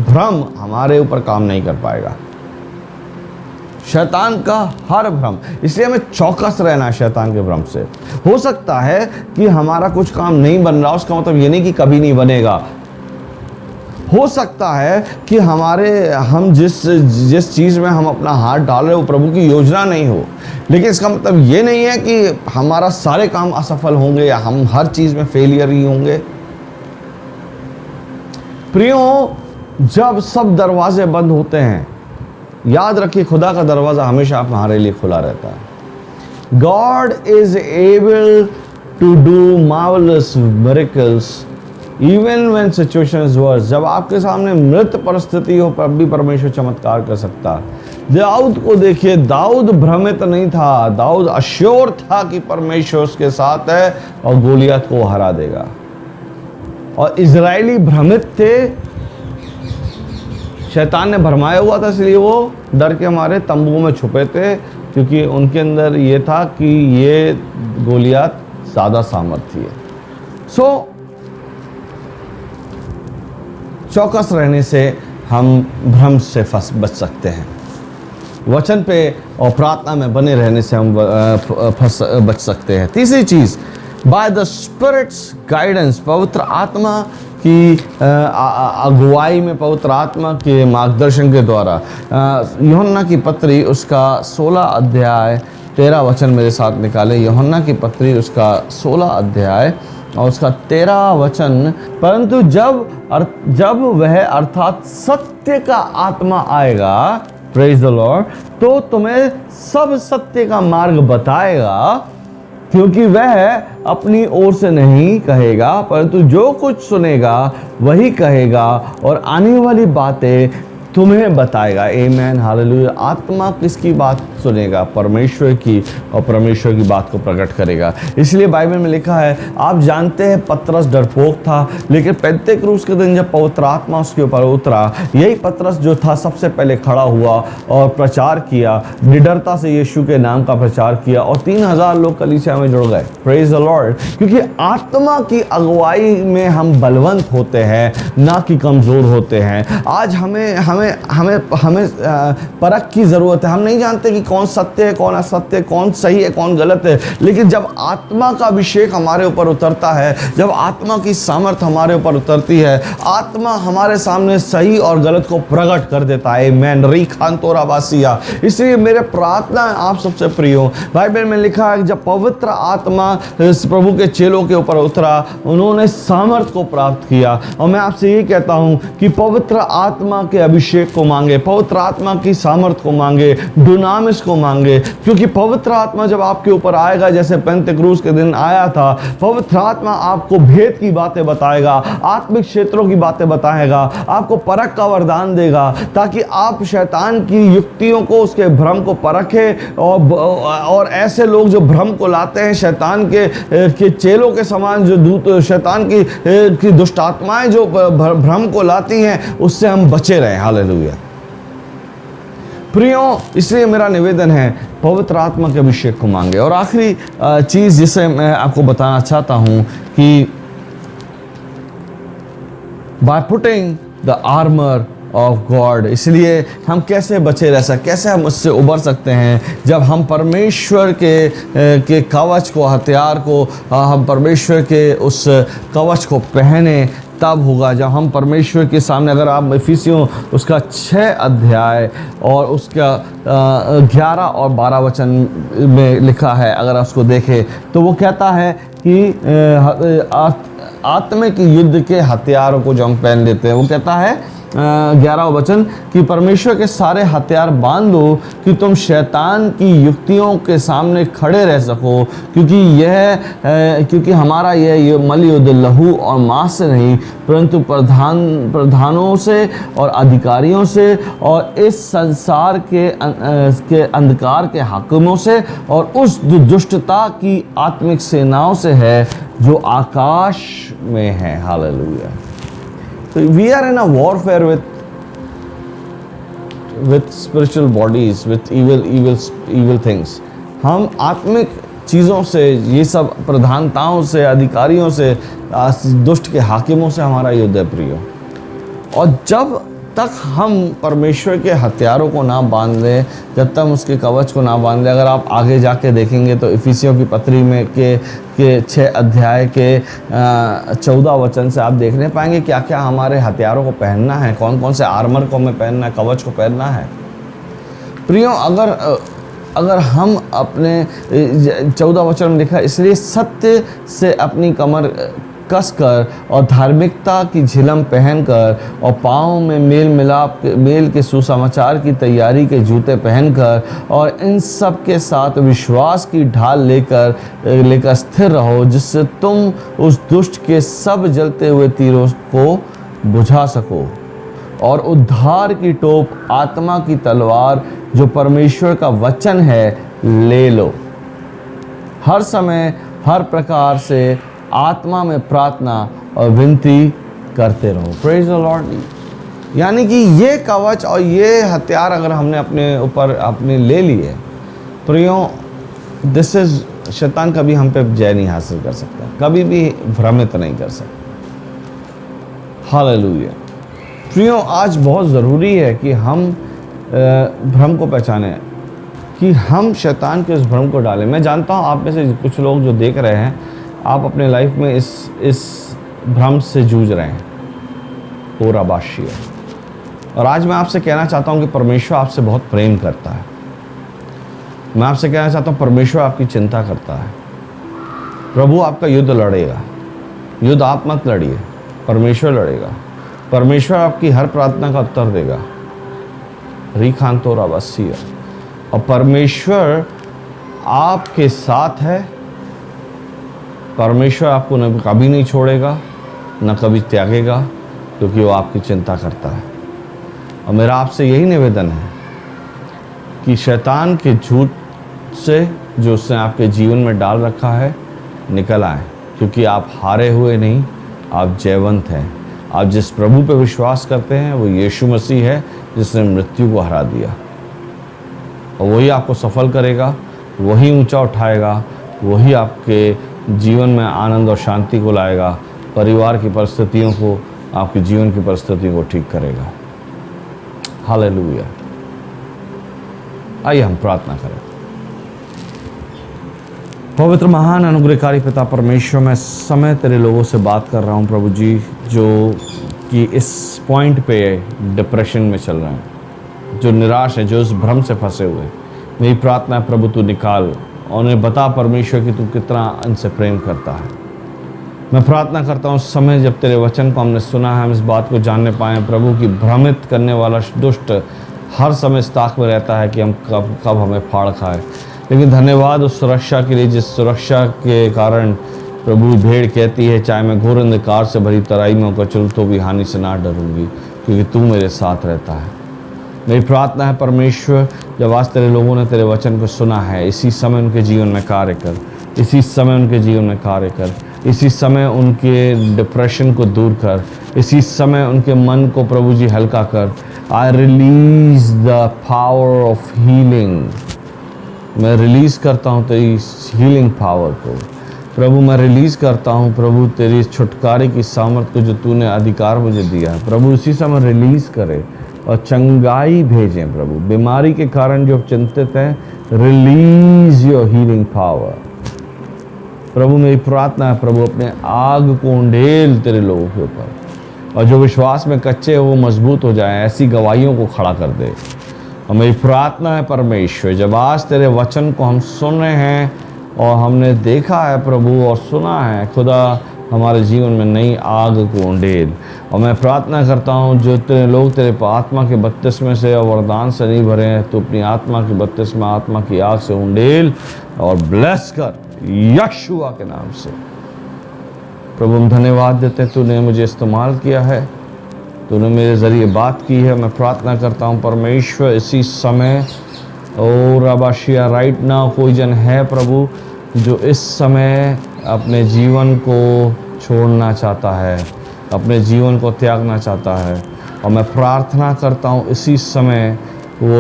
भ्रम हमारे ऊपर काम नहीं कर पाएगा। शैतान का हर भ्रम, इसलिए हमें चौकस रहना है शैतान के भ्रम से। हो सकता है कि हमारा कुछ काम नहीं बन रहा, उसका मतलब ये नहीं कि कभी नहीं बनेगा। हो सकता है कि हम जिस चीज़ में हम अपना हाथ डाल रहे हो प्रभु की योजना नहीं हो, लेकिन इसका मतलब ये नहीं है कि हमारा सारे काम असफल होंगे या हम हर चीज़ में फेलियर ही होंगे। प्रियो, जब सब दरवाजे बंद होते हैं, याद रखिए खुदा का दरवाजा हमेशा हमारे लिए खुला रहता है। God is able to do marvellous miracles even when situation is worse. जब आपके सामने मृत परिस्थिति हो पर भी परमेश्वर चमत्कार कर सकता है। दाऊद को देखिए, दाऊद भ्रमित नहीं था, दाऊद अश्योर था कि परमेश्वर उसके साथ है और गोलियत को हरा देगा। और इजरायली भ्रमित थे, शैतान ने भरमाया हुआ था, इसलिए वो डर के मारे तंबुओं में छुपे थे, क्योंकि उनके अंदर ये था कि ये गोलियत ज़्यादा सामर्थ्य है। चौकस रहने से हम भ्रम से बच सकते हैं। वचन पे और प्रार्थना में बने रहने से हम बच सकते हैं। तीसरी चीज़, बाय द स्पिरिट्स गाइडेंस, पवित्र आत्मा की अगुवाई में, पवित्र आत्मा के मार्गदर्शन के द्वारा। यूहन्ना की पत्री उसका 16 अध्याय 13 वचन मेरे साथ निकाले। यूहन्ना की पत्री उसका 16 अध्याय और उसका 13 वचन, परंतु जब वह अर्थात सत्य का आत्मा आएगा, प्रेज द लॉर्ड, तो तुम्हें सब सत्य का मार्ग बताएगा, क्योंकि वह अपनी ओर से नहीं कहेगा, परंतु जो कुछ सुनेगा वही कहेगा और आने वाली बातें तुम्हें बताएगा। आमीन, हालेलुया। आत्मा किसकी बात सुनेगा? परमेश्वर की, और परमेश्वर की बात को प्रकट करेगा। इसलिए बाइबल में लिखा है, आप जानते हैं पतरस डरपोक था, लेकिन पेंतेकुस्त के दिन जब पवित्र आत्मा उसके ऊपर उतरा, यही पतरस जो था सबसे पहले खड़ा हुआ और प्रचार किया, निडरता से यीशु के नाम का प्रचार किया, और 3000 लोग कलीसिया में जुड़ गए। Praise the Lord. क्योंकि आत्मा की अगुवाई में हम बलवंत होते हैं, ना कि कमज़ोर होते हैं। आज हमें हमें हमें हमें परख की ज़रूरत है। हम नहीं जानते कि कौन सत्य है, कौन असत्य है, कौन सही है, कौन गलत है। लेकिन जब आत्मा का अभिषेक हमारे ऊपर उतरता है, जब आत्मा की सामर्थ हमारे ऊपर उतरती है, आत्मा हमारे सामने सही और गलत को प्रकट कर देता है। आमीन। री खानतोरा बासिया। इसलिए मेरे प्रार्थना आप सबसे प्रियो, बाइबल में लिखा है कि जब पवित्र आत्मा प्रभु के चेलों के ऊपर उतरा, उन्होंने सामर्थ को प्राप्त किया। और मैं आपसे ये कहता हूं कि पवित्र आत्मा के अभिषेक को मांगे, पवित्र आत्मा की सामर्थ को मांगे, डुनामिस को मांगे, क्योंकि पवित्र आत्मा जब आपके ऊपर आएगा, जैसे पेंतेकोस्त के दिन आया था, पवित्र आत्मा आपको भेद की बातें बताएगा, आत्मिक क्षेत्रों की बातें बताएगा, आपको परख का वरदान देगा, ताकि आप शैतान की युक्तियों को, उसके भ्रम को परखे। और ऐसे लोग जो भ्रम को लाते हैं, शैतान के चेलों के समान जो दूत, शैतान की दुष्ट आत्माएं जो भ्रम को लाती हैं, उससे हम बचे रहें। हालेलुया। प्रियो, इसलिए मेरा निवेदन है, पवित्र आत्मा के अभिषेक को मांगे। और आखिरी चीज़ जिसे मैं आपको बताना चाहता हूं कि by putting the armour of God, इसलिए हम कैसे बचे रह सकते, कैसे हम उससे उबर सकते हैं, जब हम परमेश्वर के कवच को, हथियार को, हम परमेश्वर के उस कवच को पहने, तब होगा जब हम परमेश्वर के सामने। अगर आप इफिसियों उसका 6 अध्याय और उसका 11 और 12 वचन में लिखा है, अगर आप उसको देखें तो वो कहता है कि आत्मिक युद्ध के हथियारों को जो हम पहन लेते हैं, वो कहता है 11 वचन कि परमेश्वर के सारे हथियार बांध दो कि तुम शैतान की युक्तियों के सामने खड़े रह सको, क्योंकि हमारा यह मल युद्ध लहू और मांस से नहीं, परंतु प्रधानों से और अधिकारियों से और इस संसार के अंधकार के हाकिमों से और उस दुष्टता की आत्मिक सेनाओं से है जो आकाश में है। Hallelujah. So we are in a warfare with spiritual bodies, with evil things. हम आत्मिक चीज़ों से, ये सब प्रधानताओं से, अधिकारियों से, दुष्ट के हाकिमों से हमारा युद्ध है प्रियो। और जब तक हम परमेश्वर के हथियारों को ना बांध लें, जब तक उसके कवच को ना बांध लें, अगर आप आगे जाके देखेंगे तो इफिसियों की पत्री में के 6 अध्याय के 14 वचन से आप देखने पाएंगे क्या क्या हमारे हथियारों को पहनना है, कौन कौन से आर्मर को हमें पहनना है, कवच को पहनना है। प्रियो, अगर हम अपने 14 वचन में लिखा, इसलिए सत्य से अपनी कमर कसकर और धार्मिकता की झिलम पहनकर और पाँव में मेल के सुसमाचार की तैयारी के जूते पहनकर और इन सब के साथ विश्वास की ढाल लेकर स्थिर रहो, जिससे तुम उस दुष्ट के सब जलते हुए तीरों को बुझा सको। और उद्धार की टोप आत्मा की तलवार जो परमेश्वर का वचन है ले लो। हर समय हर प्रकार से आत्मा में प्रार्थना और विनती करते रहो। Praise the Lord. यानी कि ये कवच और ये हथियार अगर हमने अपने ऊपर अपने ले लिए, प्रियो, दिस इज, शैतान कभी हम पे जय नहीं हासिल कर सकता, कभी भी भ्रमित नहीं कर सकता। हालेलुया। प्रियो, आज बहुत ज़रूरी है कि हम भ्रम को पहचाने, कि हम शैतान के उस भ्रम को डालें। मैं जानता हूँ आप में से कुछ लोग जो देख रहे हैं, आप अपने लाइफ में इस भ्रम से जूझ रहे हैं, पूरा बाशिया। और आज मैं आपसे कहना चाहता हूं कि परमेश्वर आपसे बहुत प्रेम करता है। मैं आपसे कहना चाहता हूं, परमेश्वर आपकी चिंता करता है। प्रभु आपका युद्ध लड़ेगा। युद्ध आप मत लड़िए, परमेश्वर लड़ेगा। परमेश्वर आपकी हर प्रार्थना का उत्तर देगा। रीखांतोरा बसिया। और परमेश्वर आपके साथ है। परमेश्वर आपको न कभी नहीं छोड़ेगा, न कभी त्यागेगा, क्योंकि वो आपकी चिंता करता है। और मेरा आपसे यही निवेदन है कि शैतान के झूठ से जो उसने आपके जीवन में डाल रखा है, निकल आए, क्योंकि आप हारे हुए नहीं, आप जयवंत हैं। आप जिस प्रभु पे विश्वास करते हैं वो यीशु मसीह है, जिसने मृत्यु को हरा दिया। और वही आपको सफल करेगा, वही ऊंचा उठाएगा, वही आपके जीवन में आनंद और शांति को लाएगा, परिवार की परिस्थितियों को, आपके जीवन की परिस्थितियों को ठीक करेगा। हालेलुया। आइए हम प्रार्थना करें। पवित्र महान अनुग्रहकारी पिता परमेश्वर, मैं समय तेरे लोगों से बात कर रहा हूँ प्रभु जी, जो कि इस पॉइंट पे डिप्रेशन में चल रहे हैं, जो निराश है, जो इस भ्रम से फंसे हुए हैं। मेरी प्रार्थना है प्रभु तू निकाल और उन्हें बता परमेश्वर कि तू कितना इनसे प्रेम करता है। मैं प्रार्थना करता हूँ समय जब तेरे वचन को हमने सुना है, हम इस बात को जानने पाए प्रभु कि भ्रमित करने वाला दुष्ट हर समय इस ताक में रहता है कि हम कब हमें फाड़ खाए। लेकिन धन्यवाद उस सुरक्षा के लिए जिस सुरक्षा के कारण प्रभु भेड़ कहती है, चाहे मैं घोर अंधकार से भरी तराई में होकर चलूँ तो भी हानि से ना डरूंगी, क्योंकि तू मेरे साथ रहता है। मेरी प्रार्थना है परमेश्वर, जब आज तेरे लोगों ने तेरे वचन को सुना है, इसी समय उनके जीवन में कार्य कर, इसी समय उनके जीवन में कार्य कर, इसी समय उनके डिप्रेशन को दूर कर, इसी समय उनके मन को प्रभु जी हल्का कर। I release the power of healing. मैं रिलीज़ करता हूँ तेरी हीलिंग पावर को प्रभु। मैं रिलीज़ करता हूँ प्रभु तेरी छुटकारे की सामर्थ को जो तूने अधिकार मुझे दिया है प्रभु, उसी समय रिलीज़ करे और चंगाई भेजें प्रभु। बीमारी के कारण जो चिंतित हैं, रिलीज योर हीलिंग पावर प्रभु। मेरी प्रार्थना है प्रभु, अपने आग को उंडेल तेरे लोगों के ऊपर, और जो विश्वास में कच्चे हैं वो मजबूत हो जाएं, ऐसी गवाहियों को खड़ा कर दे। और मेरी प्रार्थना है परमेश्वर, जब आज तेरे वचन को हम सुन रहे हैं और हमने देखा है प्रभु और सुना है खुदा, हमारे जीवन में नई आग को उंडेल। और मैं प्रार्थना करता हूँ जो तेरे लोग तेरे आत्मा के बपतिस्मे से और वरदान से नहीं भरे हैं, तो अपनी आत्मा के बपतिस्मा आत्मा की आग से उंडेल और ब्लेस कर यशुआ के नाम से। प्रभु हम धन्यवाद देते हैं, तूने मुझे इस्तेमाल किया है, तूने मेरे ज़रिए बात की है। मैं प्रार्थना करता हूँ परमेश्वर, इसी समय ओ रबाशिया राइट नाउ कोई जन है प्रभु जो इस समय अपने जीवन को छोड़ना चाहता है, अपने जीवन को त्यागना चाहता है, और मैं प्रार्थना करता हूँ इसी समय वो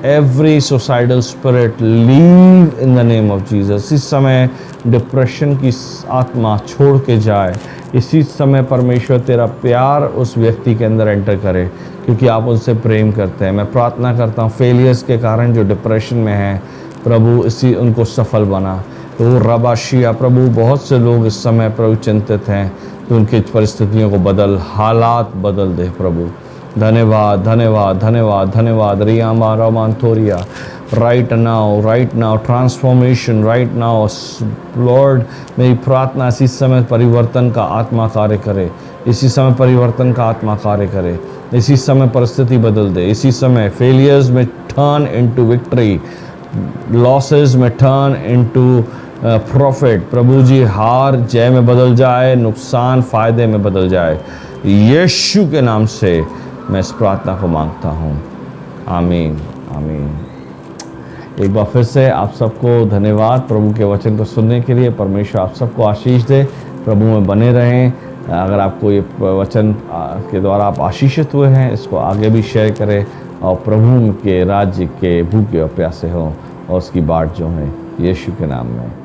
every suicidal spirit leave in the name of Jesus. इस समय डिप्रेशन की आत्मा छोड़ के जाए। इसी समय परमेश्वर तेरा प्यार उस व्यक्ति के अंदर एंटर करे, क्योंकि आप उनसे प्रेम करते हैं। मैं प्रार्थना करता हूँ फेलियर्स के कारण जो डिप्रेशन में हैं प्रभु, इसी उनको सफल बना। तो रबाशिया प्रभु, बहुत से लोग इस समय प्रभु चिंतित हैं, तो उनकी परिस्थितियों को बदल, हालात बदल दे प्रभु। धन्यवाद धन्यवाद धन्यवाद धन्यवाद। रियामा रोमांथोरिया right now transformation right now lord. मेरी प्रार्थना इसी समय परिवर्तन का आत्मा कार्य करे, इसी समय परिवर्तन का आत्मा कार्य करे, इसी समय परिस्थिति बदल दे, इसी समय फेलियर्स में टर्न इनटू विक्ट्री, लॉसेस में टर्न इनटू प्रॉफिट प्रभु जी। हार जय में बदल जाए, नुकसान फायदे में बदल जाए, यीशु के नाम से मैं इस प्रार्थना को मांगता हूँ, आमीन आमीन। एक बार फिर से आप सबको धन्यवाद प्रभु के वचन को सुनने के लिए। परमेश्वर आप सबको आशीष दे, प्रभु में बने रहें। अगर आपको ये वचन के द्वारा आप आशीषित हुए हैं, इसको आगे भी शेयर करें, और प्रभु के राज्य के भूखे और प्यासे हों और उसकी बाट जो है, यीशु के नाम में।